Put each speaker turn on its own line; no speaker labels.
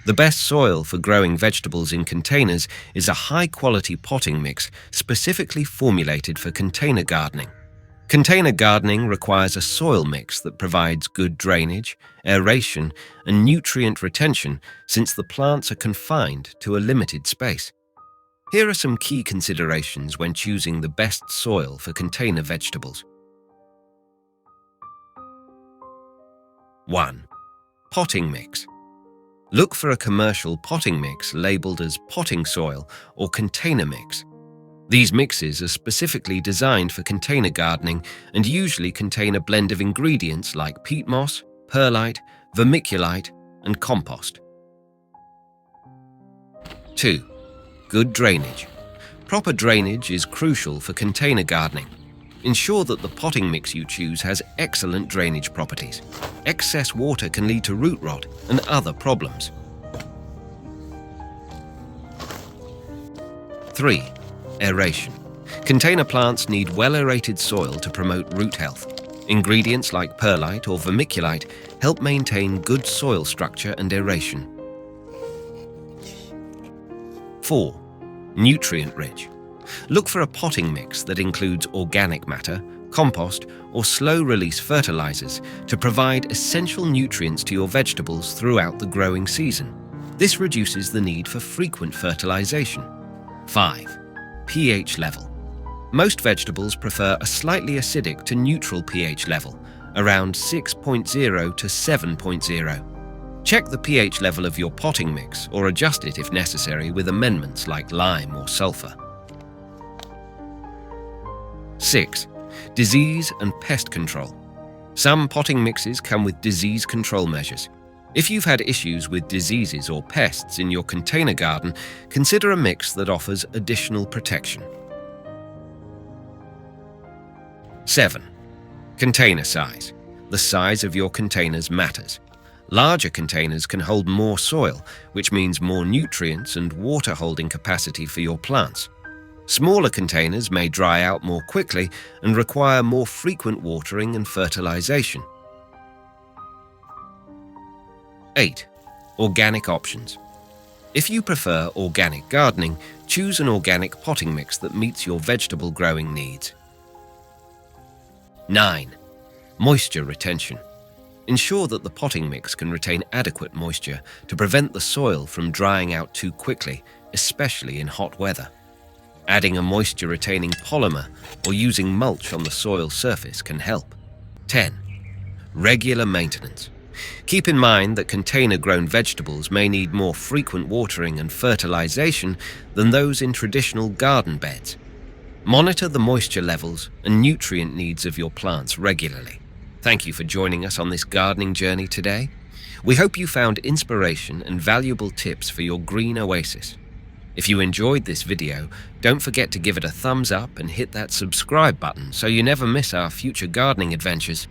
The best soil for growing vegetables in containers is a high-quality potting mix specifically formulated for container gardening. Container gardening requires a soil mix that provides good drainage, aeration, and nutrient retention since the plants are confined to a limited space. Here are some key considerations when choosing the best soil for container vegetables. 1. Potting mix. Look for a commercial potting mix labeled as potting soil or container mix. These mixes are specifically designed for container gardening and usually contain a blend of ingredients like peat moss, perlite, vermiculite, and compost. 2. Good drainage. Proper drainage is crucial for container gardening. Ensure that the potting mix you choose has excellent drainage properties. Excess water can lead to root rot and other problems. 3. Aeration. Container plants need well-aerated soil to promote root health. Ingredients like perlite or vermiculite help maintain good soil structure and aeration. 4. Nutrient-rich. Look for a potting mix that includes organic matter, compost, or slow-release fertilizers to provide essential nutrients to your vegetables throughout the growing season. This reduces the need for frequent fertilization. 5. pH level. Most vegetables prefer a slightly acidic to neutral pH level, around 6.0 to 7.0. Check the pH level of your potting mix or adjust it if necessary with amendments like lime or sulfur. 6. Disease and pest control. Some potting mixes come with disease control measures. If you've had issues with diseases or pests in your container garden, consider a mix that offers additional protection. 7. Container size. The size of your containers matters. Larger containers can hold more soil, which means more nutrients and water holding capacity for your plants. Smaller containers may dry out more quickly and require more frequent watering and fertilization. 8. Organic options. If you prefer organic gardening, choose an organic potting mix that meets your vegetable growing needs. 9. Moisture retention. Ensure that the potting mix can retain adequate moisture to prevent the soil from drying out too quickly, especially in hot weather. Adding a moisture-retaining polymer or using mulch on the soil surface can help. 10. Regular maintenance. Keep in mind that container-grown vegetables may need more frequent watering and fertilization than those in traditional garden beds. Monitor the moisture levels and nutrient needs of your plants regularly. Thank you for joining us on this gardening journey today. We hope you found inspiration and valuable tips for your green oasis. If you enjoyed this video, don't forget to give it a thumbs up and hit that subscribe button so you never miss our future gardening adventures.